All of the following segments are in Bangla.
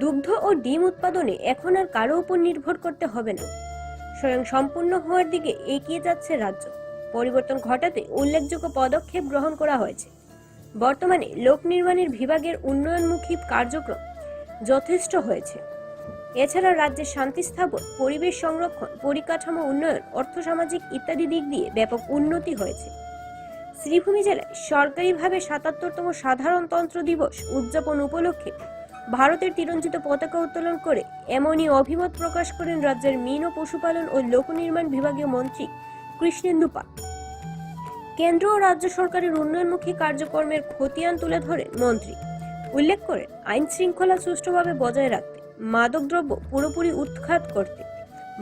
দুগ্ধ ও ডিম উৎপাদনে এখন আর কারো উপর নির্ভর করতে হবে না। স্বয়ং সম্পূর্ণ হওয়ার দিকে এগিয়ে যাচ্ছে রাজ্য। পরিবর্তন ঘটাতে উল্লেখযোগ্য পদক্ষেপ গ্রহণ করা হয়েছে। বর্তমানে লোক নির্মাণের বিভাগের উন্নয়নমুখী কার্যক্রম যথেষ্ট হয়েছে। এছাড়া রাজ্যের শান্তি স্থাপন, পরিবেশ সংরক্ষণ, পরিকাঠামো উন্নয়ন, অর্থসামাজিক ইত্যাদি দিক দিয়ে ব্যাপক উন্নতি হয়েছে। শ্রীভূমি জেলায় সরকারিভাবে ৭৭তম সাধারণতন্ত্র দিবস উদযাপন উপলক্ষে ভারতের তিরঞ্জিত পতাকা উত্তোলন করে এমনই অভিমত প্রকাশ করেন রাজ্যের মীন ও পশুপালন ও লোকনির্মাণ বিভাগীয় মন্ত্রী কৃষ্ণেন্দু পাল। কেন্দ্র ও রাজ্য সরকারের উন্নয়নমুখী কার্যক্রমের খতিয়ান তুলে ধরেন মন্ত্রী। উল্লেখ করেন, আইন শৃঙ্খলা সুষ্ঠুভাবে বজায় রাখতে, মাদকদ্রব্য পুরোপুরি উৎখাত করতে,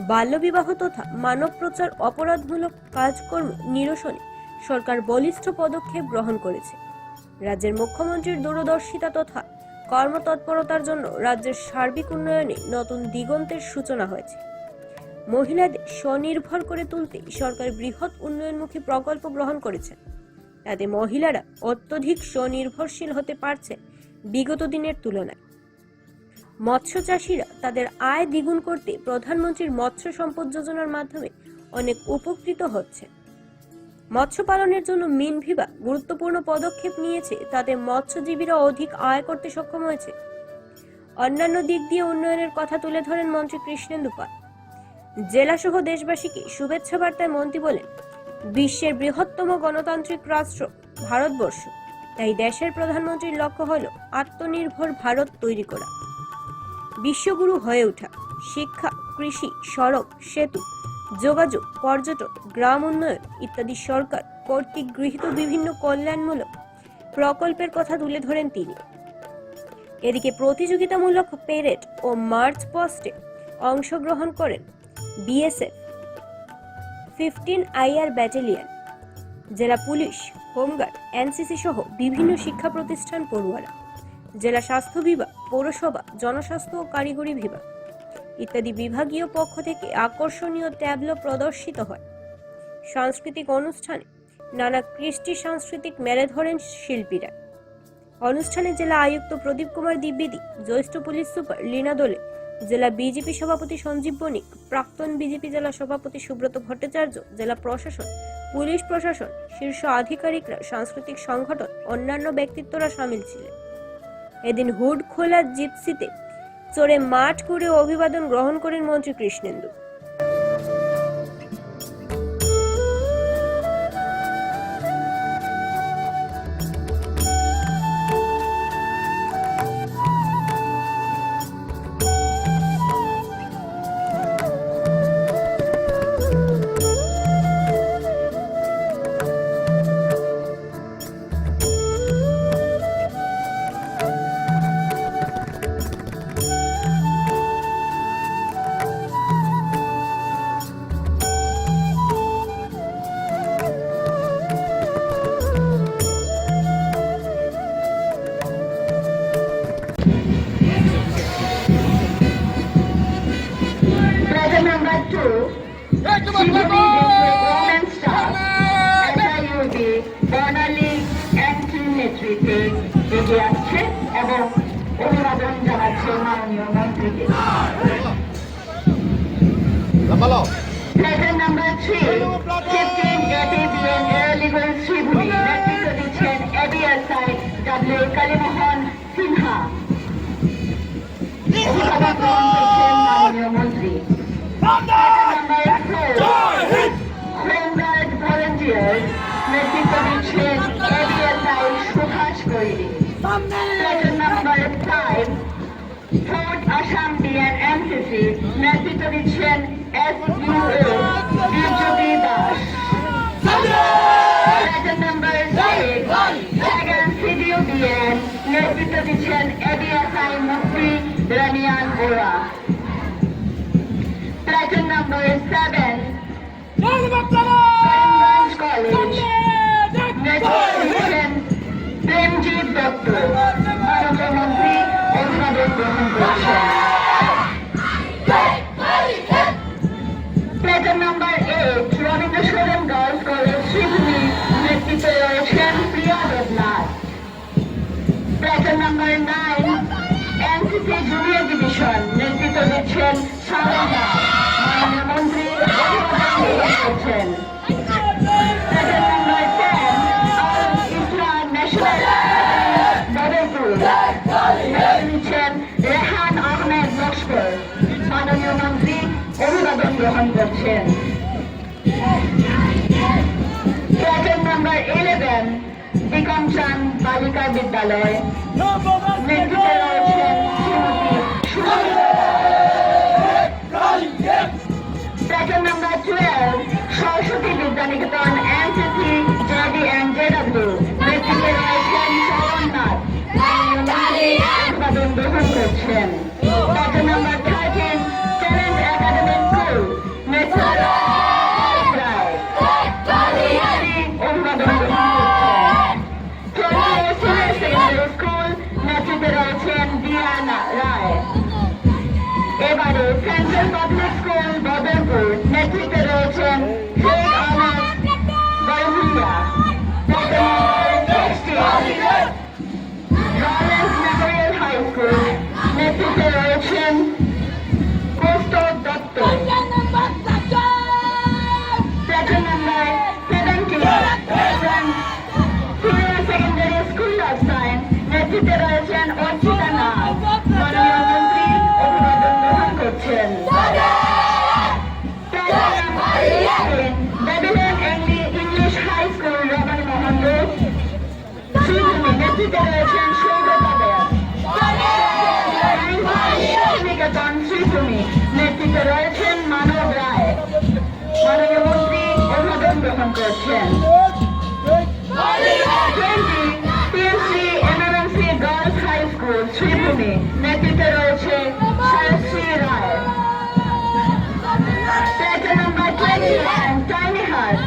বাল্যবিবাহ তথা মানব প্রচার অপরাধমূলক কাজকর্ম নিরসনে সরকার বলিষ্ঠ পদক্ষেপ গ্রহণ করেছে। রাজ্যের মুখ্যমন্ত্রীর দূরদর্শিতা তথা কর্মতৎপরতার জন্য রাজ্যের সার্বিক উন্নয়নে নতুন দিগন্তের সূচনা হয়েছে। মহিলাদের স্বনির্ভর করে তুলতে সরকার বৃহৎ উন্নয়নমুখী প্রকল্প গ্রহণ করেছে। তাতে মহিলারা অত্যধিক স্বনির্ভরশীল হতে পারছে বিগত দিনের তুলনায়। মৎস্য চাষিরা তাদের আয় দ্বিগুণ করতে প্রধানমন্ত্রীর মৎস্য সম্পদ যোজনার মাধ্যমে অনেক উপকৃত হচ্ছে। মৎস্য পালনের জন্য মীন বিভাগ গুরুত্বপূর্ণ পদক্ষেপ নিয়েছে, তাতে মৎস্যজীবীরা অধিক আয় করতে সক্ষম হয়েছে। অন্যান্য দিক দিয়ে উন্নয়নের কথা তুলে ধরেন মন্ত্রী কৃষ্ণেন্দু পাল। জেলাসহ দেশবাসীকে শুভেচ্ছা বার্তায় মন্ত্রী বলেন, বিশ্বের বৃহত্তম গণতান্ত্রিক রাষ্ট্র ভারতবর্ষ, তাই দেশের প্রধানমন্ত্রীর লক্ষ্য হল আত্মনির্ভর ভারত তৈরি করা, বিশ্বগুরু হয়ে ওঠা। শিক্ষা, কৃষি, সড়ক, সেতু, যোগাযোগ, পর্যটন, গ্রাম উন্নয়ন ইত্যাদি সরকার কর্তৃক গৃহীত বিভিন্ন কল্যাণমূলক প্রকল্পের কথা তুলে ধরেন তিনি। এদিকে প্রতিযোগিতামূলক প্যারেড ও মার্চ পাস্টে অংশগ্রহণ করেন বিএসএফ, 15 IR ব্যাটালিয়ন, জেলা পুলিশ, হোমগার্ড, এনসিসি সহ বিভিন্ন শিক্ষা প্রতিষ্ঠান পড়ুয়ারা, জেলা স্বাস্থ্য বিভাগ, পৌরসভা, জনস্বাস্থ্য ও কারিগরি বিভাগ ইত্যাদি বিভাগীয় পক্ষ থেকে আকর্ষণীয় ট্যাবলো প্রদর্শিত হয়। সাংস্কৃতিক অনুষ্ঠানে নানা কৃষ্টি সাংস্কৃতিক মেলে ধরেন শিল্পীরা। অনুষ্ঠানে জেলা আয়ুক্ত প্রদীপ কুমার দ্বিবেদী, জ্যেষ্ঠ পুলিশ সুপার লীনা দোলে, জেলা বিজেপি সভাপতি সঞ্জীব বণিক, প্রাক্তন বিজেপি জেলা সভাপতি সুব্রত ভট্টাচার্য, জেলা প্রশাসন, পুলিশ প্রশাসন, শীর্ষ আধিকারিকরা, সাংস্কৃতিক সংগঠন, অন্যান্য ব্যক্তিত্বরা সামিল ছিলেন। এদিন হুড খোলা জিপসিতে চড়ে মাঠ ঘুরে অভিবাদন গ্রহণ করেন মন্ত্রী কৃষ্ণেন্দু। এগিয়ে আসছে এবং অভিবাদন জানাচ্ছে মাননীয় মন্ত্রীকে। প্লেজার নাম্বার 3, 15 ATBN এয়ারলিগল শ্রীভূমি, নেতৃত্ব দিচ্ছেন ABSI W কালীমোহন সিনহা। অভিবাদন গ্রহণ করছেন মাননীয় মন্ত্রী। প্লেজার নাম্বার 4, হোমগার্ড ভলেন্টিয়ার্স, নেতৃত্ব দিচ্ছেন ABSI Subhash Koiri. Pleasure number 5, fort Assam DN NCC, নেতৃত্ব দিচ্ছেন SUO Birjyoti Das. Pleasure number 6, second CDO DN, নেতৃত্ব দিচ্ছেন ABSI মুক্তি রানিয়ান গোড়া। প্লেজার নাম্বার 7, করিমগঞ্জ কলেজ, নেতৃত্ব দিচ্ছেন প্রেমজিৎ দত্ত। মাননীয় মন্ত্রী অভিবাদন গ্রহণ করছেন। Pleasure number 8, Rabindra Sadan girls college Sribhumi, নেতৃত্বে রয়েছেন Priya Debnath. Pleasure number 9, NCC junior division নেতৃত্ব দিচ্ছেন সারদা মাননীয় মন্ত্রী অভিভাবক করছেন। Second number 10 Al Islam national Badarpur নেতৃত্ব দিচ্ছেন রেহান আহমেদ লস্কর মাননীয় মন্ত্রী অভিবাদন গ্রহণ করছেন। সেকেন্ড নাম্বার 11 বিকম চাঁদ বালিকা বিদ্যালয় নেতৃত্বে রয়েছেন Shrimati second number 12 Saraswati Vidyaniketan NCC JD and JW নেতৃত্বে রয়েছেন শরণ নাথ অভিবাদন গ্রহণ করছেন। Second number 13 talent academy school নেতৃত্বে অভিবাদন গ্রহণ করছেন। সেকেন্ডারি স্কুল নেতৃত্বে রয়েছেন ডিয়ানা রায়। এবারে সেন্ট্রাল পাবলিক স্কুল বদরপুর নেতৃত্বে রয়েছেন Sheikh Ahmed Barbhuiya. Lawrence memorial high school নেতৃত্বে রয়েছেন Kaustav Dutta. Second number 17 senior secondary school of science নেতৃত্বে রয়েছেন অর্চিতা নাথ মাননীয় মন্ত্রী অভিবাদন গ্রহণ করছেন। English high school Raman Mohan road Sribhumi নেতৃত্বে রয়েছেন সৌগতা দেব। নিকেতন শ্রীভূমি নেতৃত্বে রয়েছেন মানব রায় মাননীয় মন্ত্রী অভিবাদন গ্রহণ করছেন। গার্লস হাই স্কুল শ্রীভূমি নেতৃত্বে রয়েছে শায়শ্রী রায়। সেক্টর নাম্বার 21 টাইনি হাট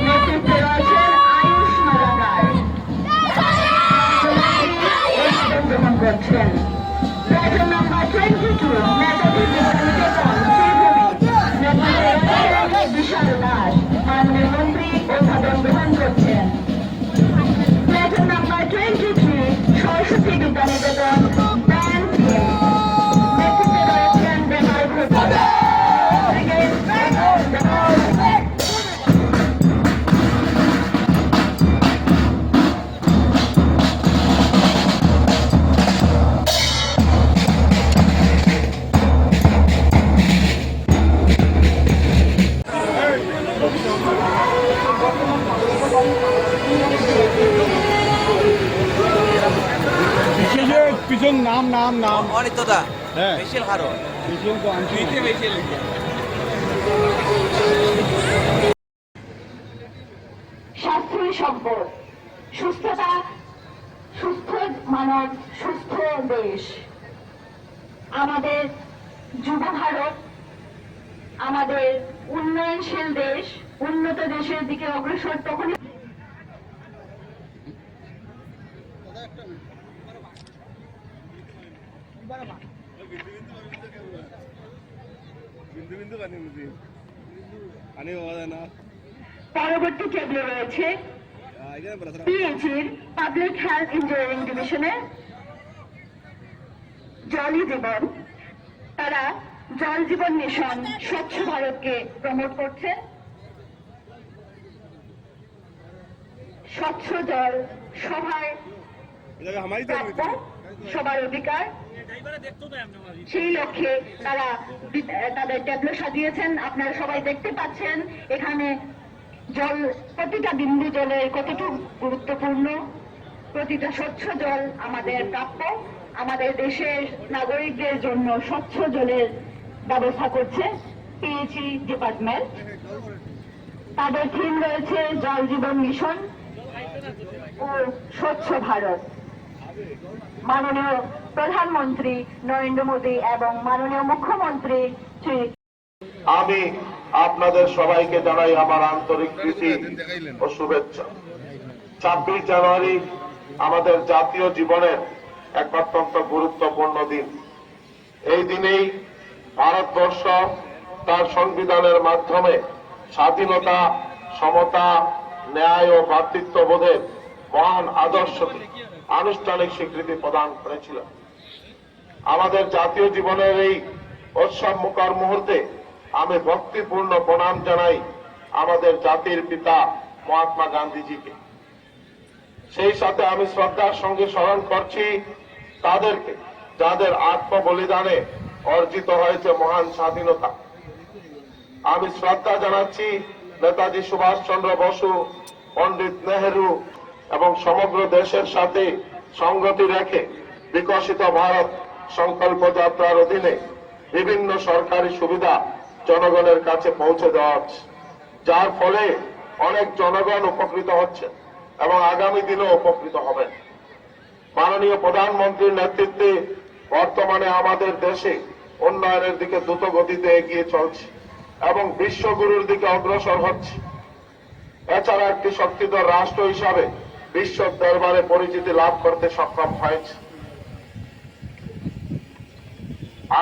নেতৃত্বে রয়েছেন আয়ুষ মালাকার গ্রহণ করছেন। সেক্টর নাম্বার 22 নেতাজি বিদ্যানিকেতন শ্রীভূমি নেতৃত্বে রয়েছেন বিশাল দাস মাননীয় মন্ত্রী অভিবাদন গ্রহণ করছেন। Sector number 23 Saraswati Vidyaniketan band team নেতৃত্বে রয়েছেন বেমার ঘোষাল। পিছন নাম নাম নাম অনিত্যতা হ্যাঁ বেশিল হারো পিছন তো আনছি না। বেশিল স্বাস্থ্যই সম্পদ, সুস্থতা, সুস্থ মানব, সুস্থ দেশ। আমাদের যুব ভারত, আমাদের উন্নয়নশীল দেশ, উন্নত দেশের দিকে অগ্রসর তখনই পরবর্তী টেবিলে রয়েছে পিএইচির পাবলিক হেলথ ইঞ্জিনিয়ারিং ডিভিশনের জলই জীবন। তারা জল জীবন মিশন স্বচ্ছ ভারতকে প্রমোট করছে। স্বচ্ছ জল সবার প্রাপ্য, সবার অধিকার, সেই লক্ষ্যে তারা তাদের ট্যাবলো সাজিয়েছেন। আপনারা সবাই দেখতে পাচ্ছেন এখানে জল, প্রতিটা বিন্দু জলের কতটুকু গুরুত্বপূর্ণ। প্রতিটা স্বচ্ছ জল আমাদের প্রাপ্য। আমাদের দেশের নাগরিকদের জন্য স্বচ্ছ জলের ব্যবস্থা করছে পিএইচই ডিপার্টমেন্ট। তাদের থিম রয়েছে জল জীবন মিশন ও স্বচ্ছ ভারত। মাননীয় প্রধানমন্ত্রী নরেন্দ্র মোদী এবং মাননীয় মুখ্যমন্ত্রী শ্রী আমি আপনাদের সবাইকে জানাই আমার আন্তরিক প্রীতি ও শুভেচ্ছা। 26 জানুয়ারি আমাদের জাতীয় জীবনের এক অত্যন্ত গুরুত্বপূর্ণ দিন। এই দিনেই ভারতবর্ষ তার সংবিধানের মাধ্যমে স্বাধীনতা, সমতা, ন্যায় ও ভ্রাতৃত্ববোধের মহান আদর্শকে আনুষ্ঠানিক স্বীকৃতি প্রদান করেছিল। আমাদের জাতীয় জীবনের এই উৎসবমুখর মুহূর্তে আমি ভক্তিপূর্ণ প্রণাম জানাই আমাদের জাতির পিতা মহাত্মা গান্ধীজিকে। সেই সাথে আমি শ্রদ্ধার সঙ্গে স্মরণ করছি তাদেরকে যাদের আত্মবলিদানে অর্জিত হয়েছে মহান স্বাধীনতা। আমি শ্রদ্ধা জানাচ্ছি নেতাজি সুভাষ চন্দ্র বসু, পণ্ডিত নেহেরু এবং সমগ্র দেশের সাথে সংগতি রেখে বিকশিত ভারত সংকল্প যাত্রার অধীনে বিভিন্ন সরকারি সুবিধা জনগণের কাছে পৌঁছে দেওয়া হচ্ছে, যার ফলে অনেক জনগণ উপকৃত হচ্ছে এবং আগামী দিনেও উপকৃত হবেন। মাননীয় প্রধানমন্ত্রীর নেতৃত্বে বর্তমানে আমাদের দেশে উন্নয়নের দিকে দ্রুত গতিতে এগিয়ে চলছে এবং বিশ্বগুরুর দিকে অগ্রসর হচ্ছে। এছাড়া একটি শক্তিধর রাষ্ট্র হিসাবে বিশ্ব দরবারে পরিচিতি লাভ করতে সক্ষম হয়েছে।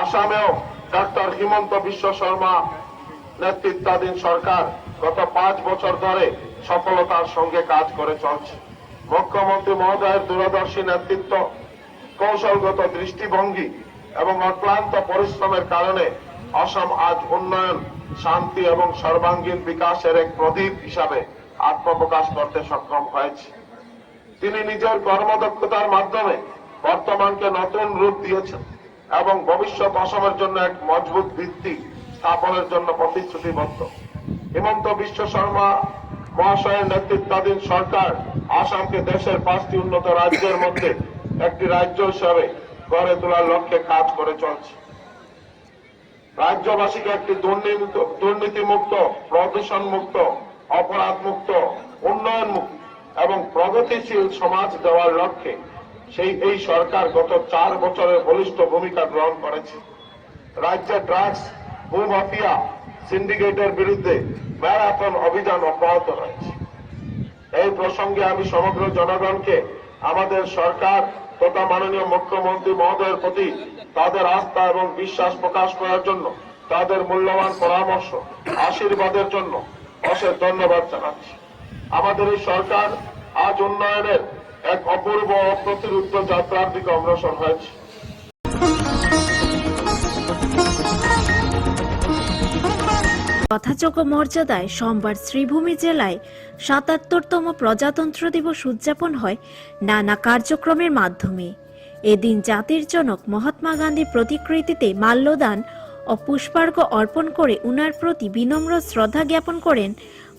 আসামেও ডক্টর হিমন্ত বিশ্ব শর্মা নেতৃত্বাধীন সরকার গত 5 বছর ধরে সফলতার সঙ্গে কাজ করে চলছে। মুখ্যমন্ত্রী মহোদয়ের দূরদর্শী নেতৃত্ব, কৌশলগত দৃষ্টিভঙ্গি এবং অক্লান্ত পরিশ্রমের কারণে অসম আজ উন্নয়ন, শান্তি এবং সর্বাঙ্গীন বিকাশের এক প্রদীপ হিসাবে আত্মপ্রকাশ করতে সক্ষম হয়েছে। তিনি নিজের কর্মদক্ষতার মাধ্যমে বর্তমানকে নতুন রূপ দিয়েছেন এবং ভবিষ্যৎ অসমের জন্য এক মজবুত ভিত্তি স্থাপনের জন্য প্রতিশ্রুতিবদ্ধ। হিমন্ত বিশ্ব শর্মা মহাশয়ের নেতৃত্বাধীন সরকার আসামকে দেশের 5টি উন্নত রাজ্যের মধ্যে একটি রাজ্য হিসাবে গড়ে তোলার লক্ষ্যে কাজ করে চলছে। রাজ্যবাসীকে একটি দুর্নীতিমুক্ত, প্রদূষণ মুক্ত, অপরাধ মুক্ত, উন্নয়ন মুক্ত এবং প্রগতিশীল সমাজ দেওয়ার লক্ষ্যে এই সরকার গত 4 বছরের বলিষ্ঠ ভূমিকা গ্রহণ করেছে। রাজ্যে ড্রাগস, ভূমাফিয়া, সিন্ডিকেটের বিরুদ্ধে ম্যারাথন অভিযান অব্যাহত রয়েছে। এই প্রসঙ্গে আমি সমগ্র জনগণকে আমাদের সরকার তথা মাননীয় মুখ্যমন্ত্রী মহোদয়ের প্রতি তাদের আস্থা এবং বিশ্বাস প্রকাশ করার জন্য, তাদের মূল্যবান পরামর্শ, আশীর্বাদের জন্য অশেষ ধন্যবাদ জানাচ্ছি। আমাদের এই সরকার আজ উন্নয়নের এক অপূর্ব অপ্রতিরোধ্য যাত্রার দিকে অগ্রসর হয়েছে। যথাযোগ্য মর্যাদায় সোমবার শ্রীভূমি জেলায় ৭৭তম প্রজাতন্ত্র দিবস উদযাপন হয় নানা কার্যক্রমের মাধ্যমে। এদিন জাতির জনক মহাত্মা গান্ধীর প্রতিকৃতিতে মাল্যদান ও পুষ্পার্ঘ্য অর্পণ করে উনার প্রতি বিনম্র শ্রদ্ধা জ্ঞাপন করেন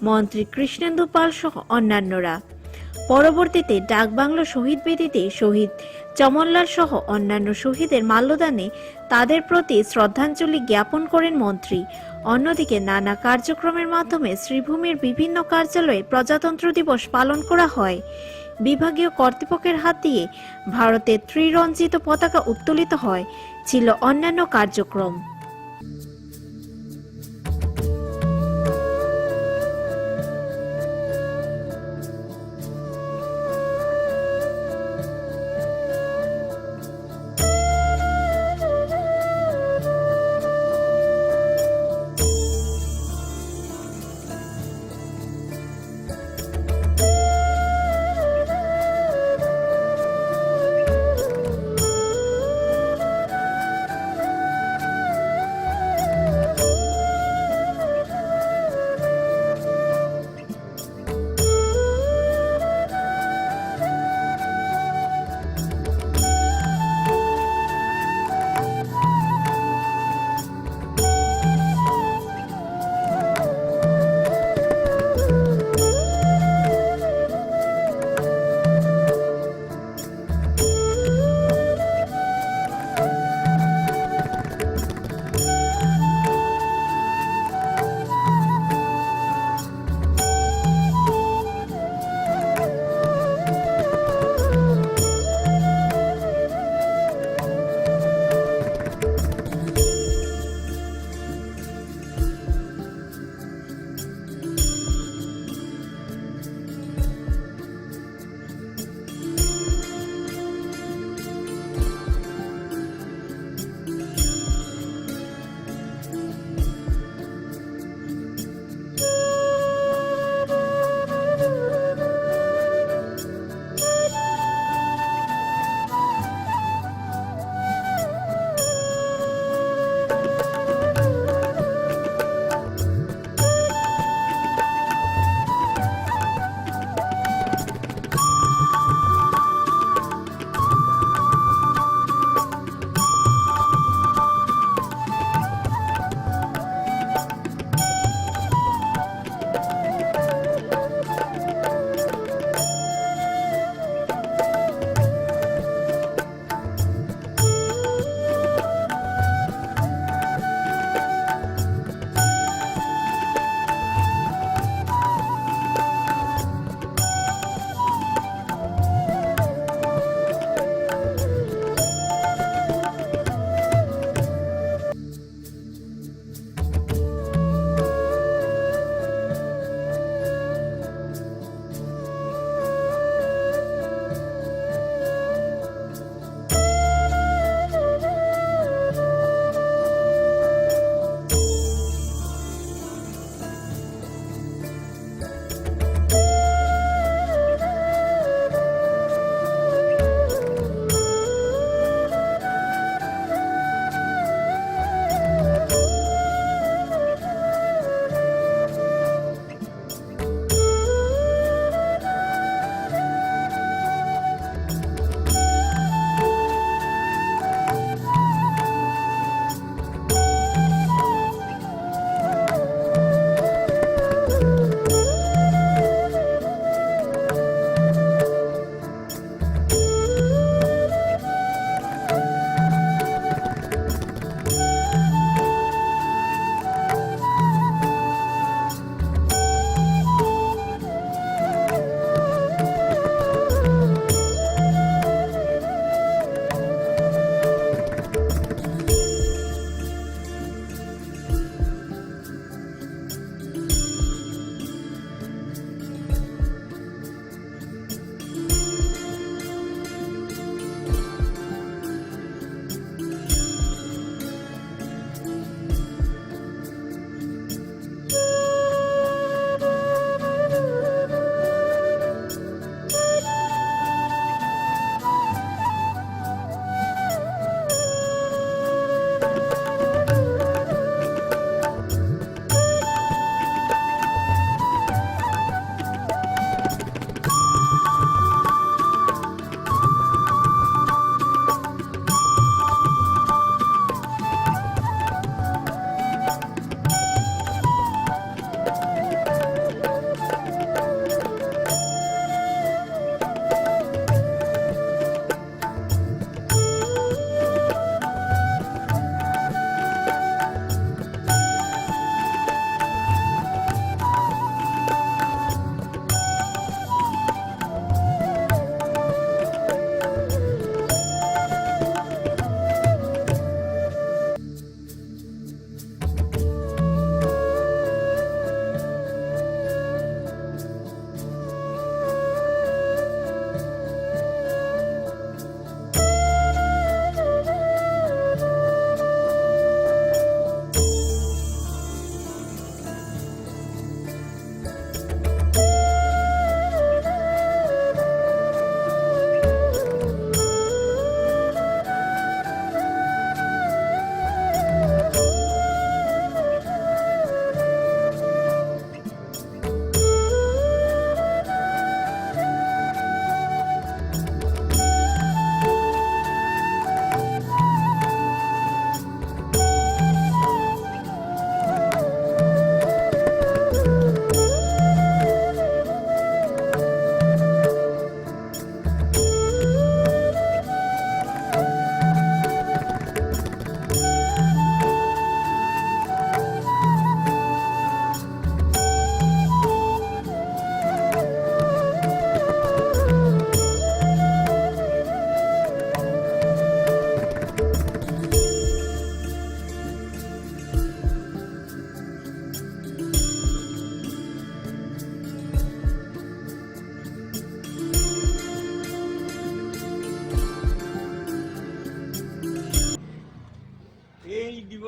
মন্ত্রী কৃষ্ণেন্দু পাল সহ অন্যান্যরা। পরবর্তীতে ডাকবাংলো শহীদ বেদিতে শহীদ চমনলাল সহ অন্যান্য শহীদের মাল্যদানে তাদের প্রতি শ্রদ্ধাঞ্জলি জ্ঞাপন করেন মন্ত্রী। অন্যদিকে নানা কার্যক্রমের মাধ্যমে শ্রীভূমির বিভিন্ন কার্যালয়ে প্রজাতন্ত্র দিবস পালন করা হয়। বিভাগীয় কর্তৃপক্ষের হাত দিয়ে ভারতের ত্রিরঞ্জিত পতাকা উত্তোলিত হয়। ছিল অন্যান্য কার্যক্রম।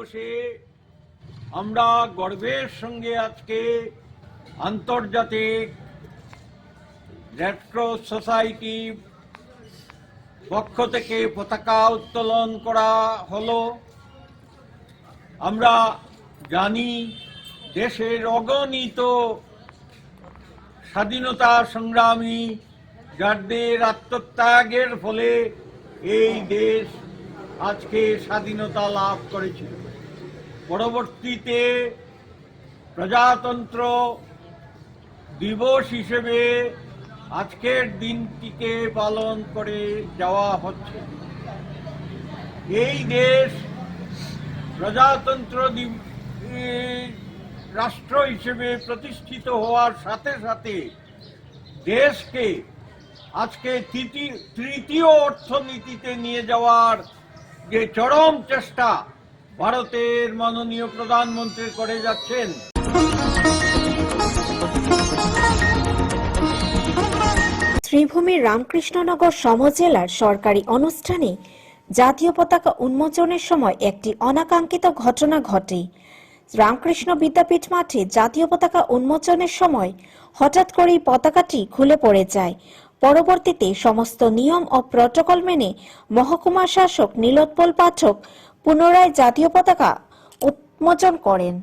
দিবসে আমরা গর্বের সঙ্গে আজকে আন্তর্জাতিক রেড ক্রস সোসাইটি পক্ষ থেকে পতাকা উত্তোলন করা হলো। আমরা জানি দেশের অগণিত স্বাধীনতা সংগ্রামী যাদের আত্মত্যাগের ফলে এই দেশ আজকে স্বাধীনতা লাভ করেছিল। পরবর্তীতে প্রজাতন্ত্র দিবস হিসেবে আজকের দিনটিকে পালন করে যাওয়া হচ্ছে। এই দেশ প্রজাতন্ত্র রাষ্ট্র হিসেবে প্রতিষ্ঠিত হওয়ার সাথে সাথে দেশকে আজকে তৃতীয় অর্থনীতিতে নিয়ে যাওয়ার যে চরম চেষ্টা ভারতের মাননীয় প্রধানমন্ত্রী করে যাচ্ছেন। শ্রীভূমির রামকৃষ্ণনগর সমজেলার সরকারি অনুষ্ঠানে জাতীয় পতাকা উন্মোচনের সময় একটি অনাকাঙ্ক্ষিত ঘটনা ঘটে। রামকৃষ্ণ বিদ্যাপীঠ মাঠে জাতীয় পতাকা উন্মোচনের সময় হঠাৎ করেই পতাকাটি খুলে পড়ে যায়। পরবর্তীতে সমস্ত নিয়ম ও প্রটোকল মেনে মহকুমা শাসক নীলোৎপল পাঠক পুনরায় জাতীয় পতাকা উন্মোচন করেন।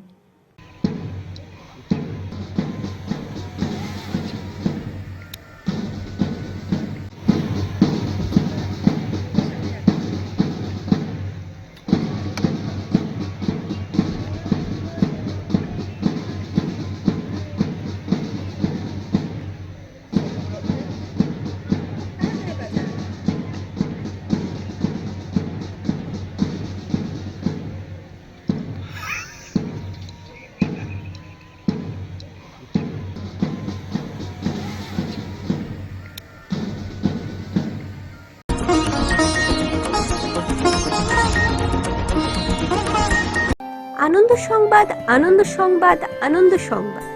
আনন্দ সংবাদ, আনন্দ সংবাদ, আনন্দ সংবাদ।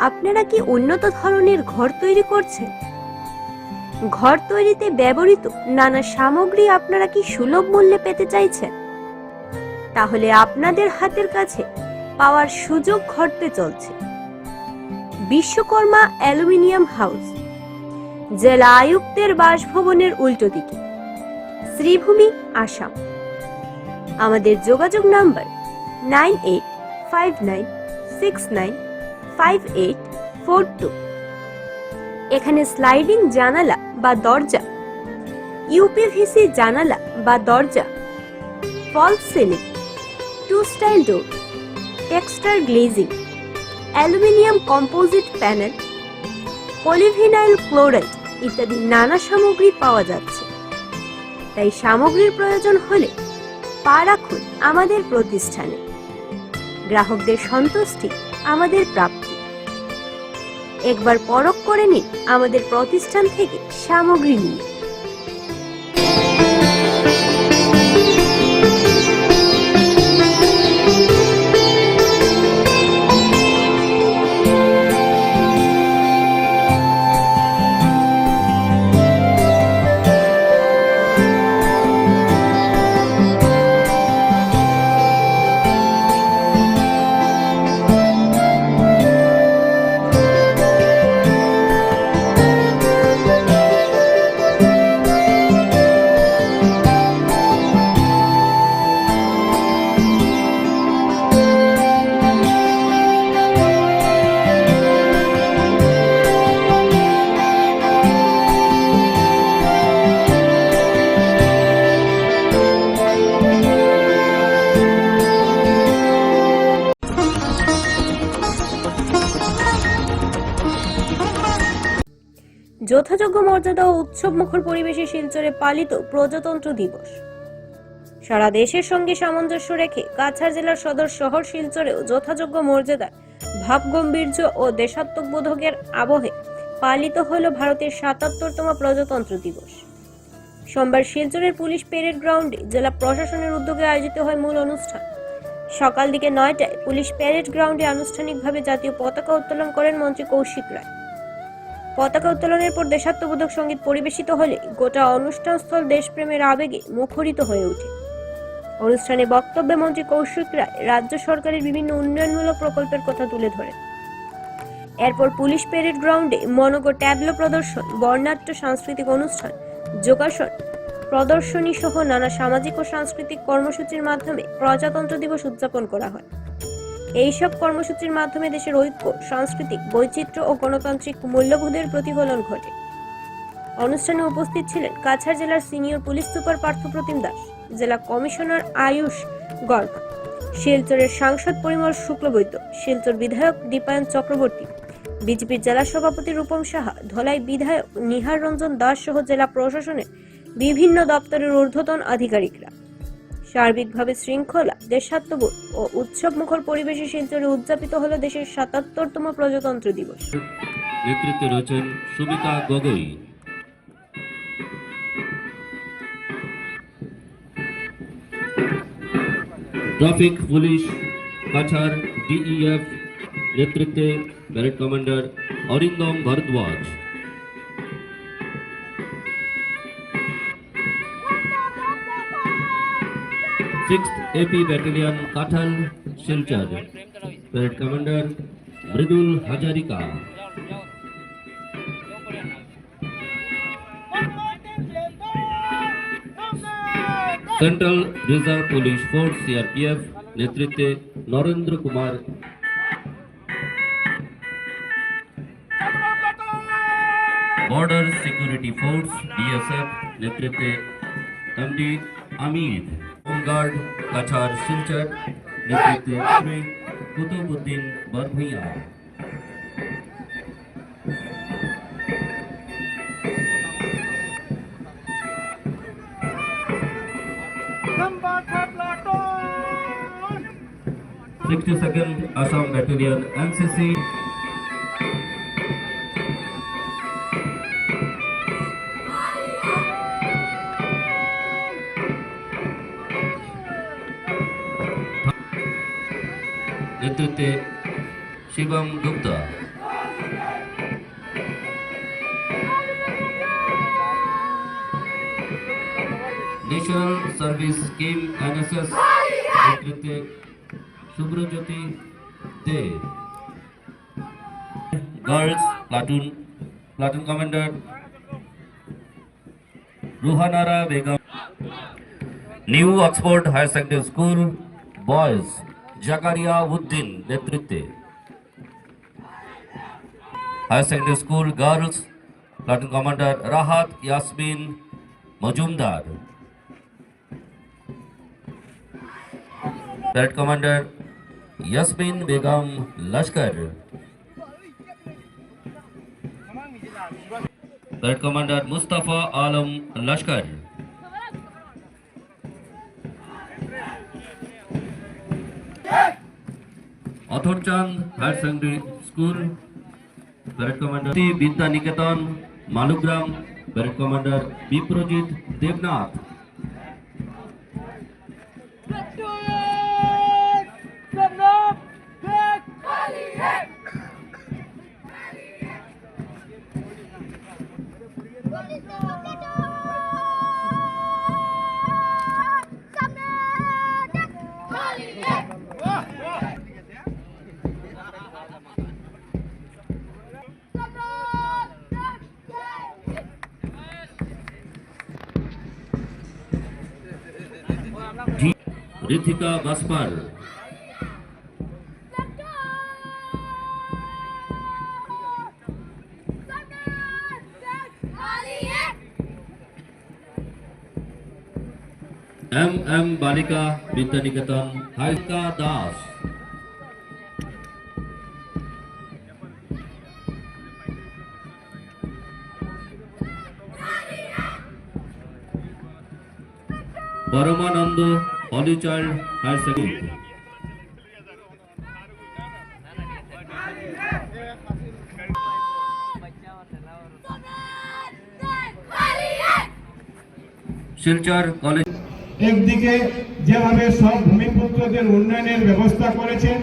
আপনারা কি উন্নত ধরনের ঘর তৈরি করছেন? ঘর তৈরিতে ব্যবহৃত নানা সামগ্রী আপনারা কি সুলভ মূল্যে পেতে চাইছেন? তাহলে আপনাদের হাতের কাছে পাওয়ার সুযোগ ঘটতে চলছে। বিশ্বকর্মা অ্যালুমিনিয়াম হাউস, জেলা আয়ুক্তের বাসভবনের উল্টো দিকে, শ্রীভূমি, আসাম। আমাদের যোগাযোগ নাম্বার 9859695842। এখানে স্লাইডিং জানালা বা দরজা, ইউপিভিসি জানালা বা দরজা, false ceiling, 2 style door, texture glazing, aluminium composite panel, polyvinyl chloride ইত্যাদি নানা সামগ্রী পাওয়া যাচ্ছে। তাই সামগ্রীর প্রয়োজন হলে পা রাখুন আমাদের প্রতিষ্ঠানে। গ্রাহকদের সন্তুষ্টি আমাদের প্রাপ্তি। একবার পরখ করে নিন আমাদের প্রতিষ্ঠান থেকে সামগ্রী নিয়ে। যথাযোগ্য মর্যাদা ও উৎসব মুখর পরিবেশে শিলচরে পালিত প্রজাতন্ত্র দিবস। সারা দেশের সঙ্গে সামঞ্জস্য রেখে কাছাড় জেলার সদর শহর শিলচরেও যথাযোগ্য মর্যাদা, ভাবগম্ভীর্য ও দেশাত্মবোধকের আবহে পালিত হল ভারতের ৭৭তম প্রজাতন্ত্র দিবস। সোমবার শিলচরের পুলিশ প্যারেড গ্রাউন্ডে জেলা প্রশাসনের উদ্যোগে আয়োজিত হয় মূল অনুষ্ঠান। সকাল দিকে ৯টায় পুলিশ প্যারেড গ্রাউন্ডে আনুষ্ঠানিকভাবে জাতীয় পতাকা উত্তোলন করেন মন্ত্রী কৌশিক রায়। পতাকা উত্তোলনের পর দেশাত্মবোধক সঙ্গীত পরিবেশিত হলে গোটা অনুষ্ঠানস্থল দেশপ্রেমের আবেগে মুখরিত হয়ে ওঠে। অনুষ্ঠানে বক্তব্যে মন্ত্রী কৌশিক রায় রাজ্য সরকারের বিভিন্ন উন্নয়নমূলক প্রকল্পের কথা তুলে ধরেন। এরপর পুলিশ প্যারেড গ্রাউন্ডে মনোজ্ঞ ট্যাবলো প্রদর্শন, বর্ণাঢ্য সাংস্কৃতিক অনুষ্ঠান, যোগাসন প্রদর্শনী সহ নানা সামাজিক ও সাংস্কৃতিক কর্মসূচির মাধ্যমে প্রজাতন্ত্র দিবস উদযাপন করা হয়। এইসব কর্মসূচির মাধ্যমে দেশের ঐক্য, সাংস্কৃতিক বৈচিত্র্য ও গণতান্ত্রিক মূল্যবোধের প্রতিফলন ঘটে। অনুষ্ঠানে উপস্থিত ছিলেন কাছাড় জেলার senior police super Parthapratim Das, জেলা কমিশনার আয়ুষ গর্গ, শিলচরের সাংসদ পরিমল শুক্লবৈদ্য, শিলচর বিধায়ক দীপায়ন চক্রবর্তী, বিজেপির জেলা সভাপতি রূপম সাহা, ধলাই বিধায়ক নিহার রঞ্জন দাস সহ জেলা প্রশাসনের বিভিন্ন দপ্তরের ঊর্ধ্বতন আধিকারিকরা। সার্বিকভাবে শৃঙ্খলা, দেশাত্মবোধ ও উৎসবমুখর পরিবেশে শিলচরে উদযাপিত হলো দেশের ৭৭তম প্রজাতন্ত্র দিবস। নেতৃত্বে রয়েছেন Sumita Gogoi. Traffic police Cachar DEF নেতৃত্বে parade commander Arindam Bharadwaj. Sixth AP battalion Kathal Silchar parade commander Mridul Hazarika. Central reserve police force CRPF নেতৃত্বে Narendra Kumar. Border security force BSF নেতৃত্বে এমডি আমির। হোমগার্ড কাছাড় শিলচর নেতৃত্বে Shri Kutubuddin Barbhuiya. Platoon 62nd Assam Battalion NCC नेतृत्वे Shivam Gupta. National service scheme NSS नेतृत्वे Subrajyoti Deb. Girls platoon commander Ruhanara Begum. New Oxford higher secondary school boys Zakaria Uddin नेतृत्वे। Higher secondary school girls platoon commander Rahat Yasmin Majumdar. Plate commander Yasmin Begum Laskar. Plate commander Mustafa Alam Laskar. Atharchand higher secondary school plate commander Vidya Niketan Malugram. Plate commander Biprajit Debnath. Ritika Baspal. M Balika Vidya Niketan Haika Das. Paramananda holy child higher secondary. Silchar college. একদিকে যেভাবে সব ভূমিপুত্রদের উন্নয়নের ব্যবস্থা করেছেন,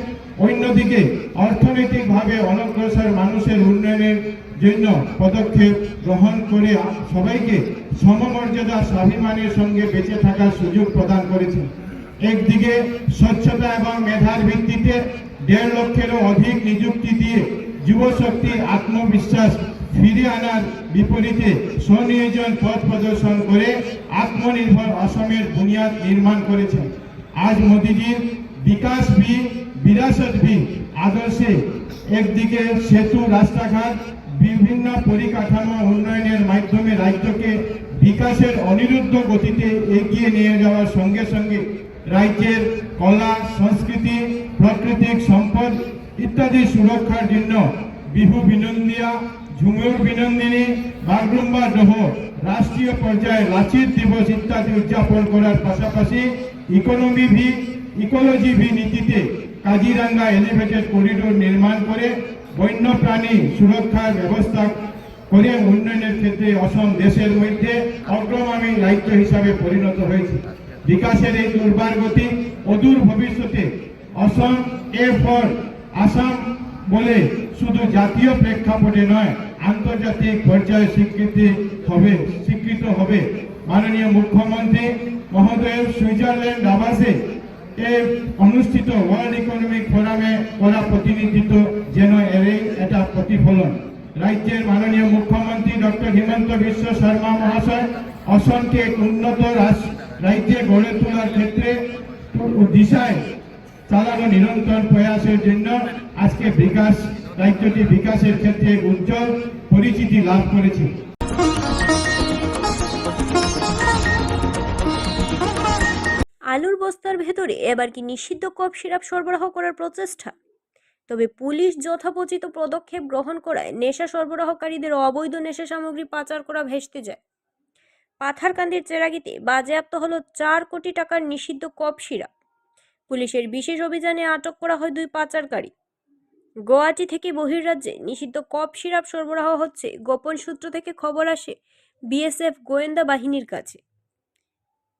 অন্যদিকে অর্থনৈতিকভাবে অনগ্রসর মানুষের উন্নয়নের জন্য পদক্ষেপ গ্রহণ করে সবাইকে সমমর্যাদা স্বাভিমানের সঙ্গে বেঁচে থাকার সুযোগ প্রদান করেছেন। একদিকে স্বচ্ছতা এবং মেধার ভিত্তিতে 1.5 লক্ষেরও অধিক নিযুক্তি দিয়ে যুবশক্তির আত্মবিশ্বাস ফিরিয়ে আনার বিপরীতে স্বনিয়োজন পথ প্রদর্শন করে আত্মনির্ভর অসমের বুনিয়াদ নির্মাণ করেছেন। আজ মোদিজির বিকাশ ভি বিরাসত ভি আদর্শে একদিকে সেতু, রাস্তাঘাট, বিভিন্ন পরিকাঠামো উন্নয়নের মাধ্যমে রাজ্যকে বিকাশের অনিরুদ্ধ গতিতে এগিয়ে নিয়ে যাওয়ার সঙ্গে সঙ্গে রাজ্যের কলা, সংস্কৃতি, প্রাকৃতিক সম্পদ ইত্যাদি সুরক্ষার জন্য বিহু বিনন্দিয়া, ঝুমুর বিনন্দিনী, বাগরুম্বা দহ, রাষ্ট্রীয় পর্যায়ে লাচিত দিবস ইত্যাদি উদযাপন করার পাশাপাশি ইকোলজি ভি নীতিতে কাজিরাঙ্গা এলিভেটেড করিডোর নির্মাণ করে বন্যপ্রাণী সুরক্ষার ব্যবস্থা করে উন্নয়নের ক্ষেত্রে অসম দেশের মধ্যে অগ্রগামী রাজ্য হিসাবে পরিণত হয়েছে। বিকাশের এই দুর্বার গতি অদূর ভবিষ্যতে অসম ফর আসাম বলে শুধু জাতীয় প্রেক্ষাপটে নয়, আন্তর্জাতিক পর্যায়ে স্বীকৃত হবে। মাননীয় মুখ্যমন্ত্রী মহোদয়ের সুইজারল্যান্ড দাভাসে অনুষ্ঠিত ওয়ার্ল্ড ইকোনমিক ফোরামে করা প্রতিনিধিত্ব যেন এটা প্রতিফলন। রাজ্যের মাননীয় মুখ্যমন্ত্রী ডক্টর হিমন্ত বিশ্ব শর্মা মহাশয় অসমকে এক উন্নত রাজ্যে গড়ে তোলার ক্ষেত্রে দিশায় চালানো নিরন্তর প্রয়াসের জন্য আজকে রাজ্যটি বিকাশের ক্ষেত্রে উজ্জ্বল পরিচিতি লাভ করেছে। আলুর বস্তার ভেতরে এবার কি নিষিদ্ধ কফ সিরাপ সরবরাহ করার প্রচেষ্টা? তবে পুলিশ যথোপচিত পদক্ষেপ গ্রহণ করায় নেশা সরবরাহকারীদের অবৈধ নেশা সামগ্রী পাচার করা ভেস্তে যায়। পাথারকান্দির চেরাগীতে বাজেয়াপ্ত হলো 4 কোটি টাকার নিষিদ্ধ কফ সিরাপ। পুলিশের বিশেষ অভিযানে আটক করা হয় 2 পাচারকারী। গুয়াহাটি থেকে বহির্রাজ্যে নিষিদ্ধ কফ সিরাপ সরবরাহ হচ্ছে গোপন সূত্র থেকে খবর আসে বিএসএফ গোয়েন্দা বাহিনীর কাছে।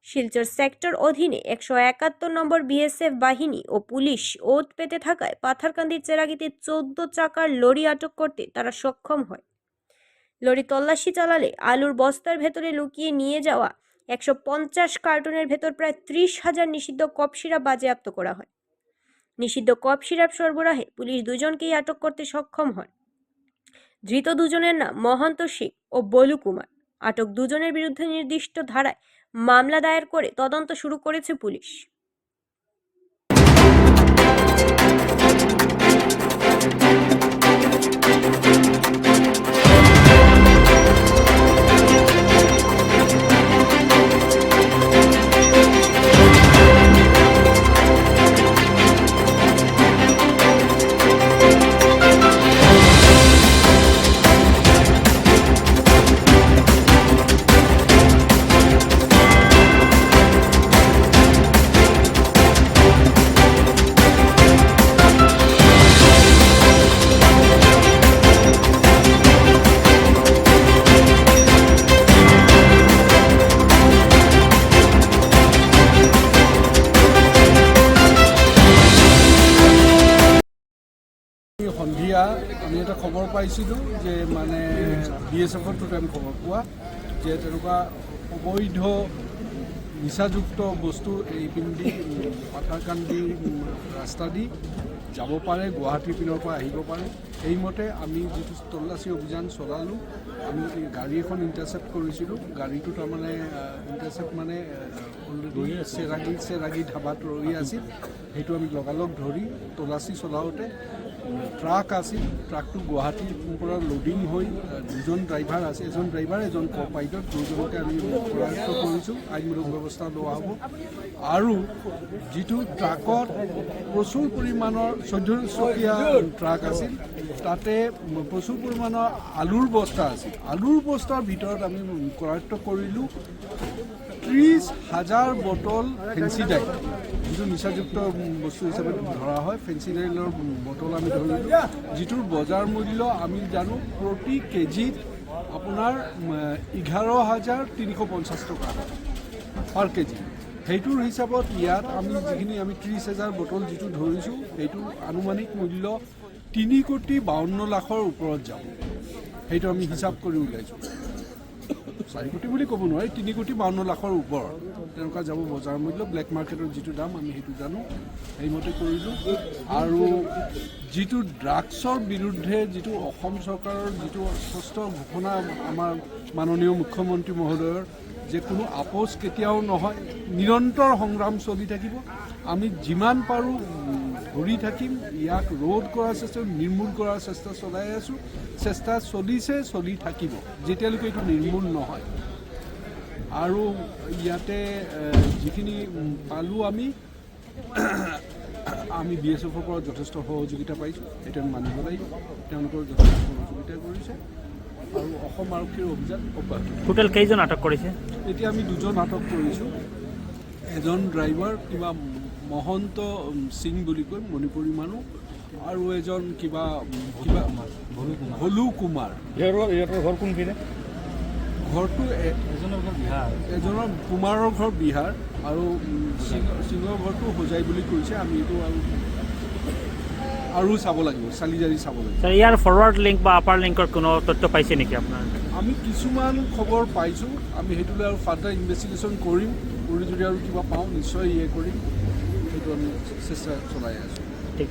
শিলচর সেক্টর অধীনে 171 নম্বর বিএসএফ বাহিনী ও পুলিশ ওত পেতে থাকায় পাথারকান্দির চেরাগীতে 14 চাকার লরি আটক করতে তারা সক্ষম হয়। লরি তল্লাশি চালালে আলুর বস্তার ভেতরে লুকিয়ে নিয়ে যাওয়া 150 কার্টুনের ভেতর প্রায় 30,000 নিষিদ্ধ কফ সিরাপ বাজেয়াপ্ত করা হয়। নিষিদ্ধ কফ সিরাপ সরবরাহে পুলিশ 2 জনকেই আটক করতে সক্ষম হয়। ধৃত 2 জনের নাম মহন্ত সিং ও বলু কুমার। আটক 2 জনের বিরুদ্ধে নির্দিষ্ট ধারায় মামলা দায়ের করে তদন্ত শুরু করেছে পুলিশ। সন্ধিয়া আমি এটা খবৰ পাইছিলোঁ যে মানে বিএছএফৰ থ্ৰুত আমি খবৰ পোৱা যে তেনেকুৱা অবৈধ নিচাযুক্ত বস্তু এইপিনেদি পাথাৰকান্দি ৰাস্তা দি যাব পাৰে, গুৱাহাটীৰ পিনৰ পৰা আহিব পাৰে। সেইমতে আমি যিটো তল্লাচী অভিযান চলালোঁ, আমি গাড়ী এখন ইণ্টাৰচেপ্ট কৰিছিলোঁ। গাড়ীটো তাৰমানে ইণ্টাৰচেপ্ট মানে অলৰেডি চেৰাগী ধাবাত ৰৈ আছিল। সেইটো আমি লগালগ ধৰি তল্লাচী চলাওঁতে ট্ৰাক আছিল, ট্ৰাকটো গুৱাহাটীৰ পৰা লোডিং হৈ 2জন ড্ৰাইভাৰ আছে, এজন ড্ৰাইভাৰ এজন পাইলট, 2জনকে আমি কৰায়ত্ব কৰিছোঁ। আইনমূলক ব্যৱস্থা লোৱা হ'ব। আৰু যিটো ট্ৰাকত প্ৰচুৰ পৰিমাণৰ 14 চকীয়া ট্ৰাক আছিল, তাতে প্ৰচুৰ পৰিমাণৰ আলুৰ বস্তা আছিল। আলুৰ বস্তাৰ ভিতৰত আমি কৰায়ত্ব কৰিলোঁ 30,000 বটল ফেন্সিডাইল, যিটো নিচাযুক্ত বস্তু হিচাপে ধৰা হয়। ফেন্সিডাইলৰ বটল আমি ধৰিলোঁ, যিটোৰ বজাৰ মূল্য আমি জানো প্ৰতি কেজিত আপোনাৰ 11,350 টকা পাৰ কেজি। সেইটোৰ হিচাপত ইয়াত আমি যিখিনি 30,000 বটল যিটো ধৰিছোঁ, সেইটো আনুমানিক মূল্য 3,52,00,000 ওপৰত যাব। সেইটো আমি হিচাপ কৰি উলিয়াইছোঁ। 4 কোটি বুলি ক'ব নোৱাৰি, 3 কোটি 52 লাখৰ ওপৰত তেনেকুৱা যাব বজাৰ মূল্য। ব্লেক মাৰ্কেটৰ যিটো দাম আমি সেইটো জানো, সেইমতে কৰিলোঁ। আৰু যিটো ড্ৰাগছৰ বিৰুদ্ধে যিটো অসম চৰকাৰৰ যিটো স্পষ্ট ঘোষণা আমাৰ মাননীয় মুখ্যমন্ত্ৰী মহোদয়ৰ, যে কোনো আপোচ কেতিয়াও নহয়, নিৰন্তৰ সংগ্ৰাম চলি থাকিব। আমি যিমান পাৰোঁ ধৰি থাকিম, ইয়াক ৰোধ কৰাৰ চেষ্টা, নিৰ্মূল কৰাৰ চেষ্টা চলাই আছোঁ। চেষ্টা চলিছে, চলি থাকিব যেতিয়ালৈকে এইটো নিৰ্মূল নহয়। আৰু ইয়াতে যিখিনি পালোঁ আমি BSFৰ পৰা যথেষ্ট সহযোগিতা পাইছোঁ, সেইটো আমি মানিব লাগিব। তেওঁলোকৰ যথেষ্ট সহযোগিতা কৰিছে আৰু অসম আৰক্ষীৰ অভিযান অব্যাহত। টোটেল কেইজন আটক কৰিছে? এতিয়া আমি 2জন আটক কৰিছোঁ। এজন ড্ৰাইভাৰ কিবা মহন্ত সিং বুলি কয়, মণিপুৰী মানুহ, আৰু এজন কিবা ভলু কুমাৰ। ইহঁতৰ ঘৰ কোনপিনে? ঘৰটো এজনৰ কুমাৰৰ ঘৰ বিহাৰ আৰু সিঙৰ ঘৰটো হোজাই বুলি কৈছে। আমি এইটো আৰু চাব লাগিব, চালি জাৰি চাব লাগিব। ইয়াৰ ফৰৱাৰ্ড লিংক বা আপাৰ লিংকৰ কোনো তথ্য পাইছে নেকি আপোনাৰ? আমি কিছুমান খবৰ পাইছোঁ, আমি সেইটোলৈ আৰু ফাৰ্ডাৰ ইনভেষ্টিগেশ্যন কৰিম। কৰি যদি আৰু কিবা পাওঁ নিশ্চয় কৰিম, সেইটো আমি চেষ্টা চলাই আছোঁ। ঠিক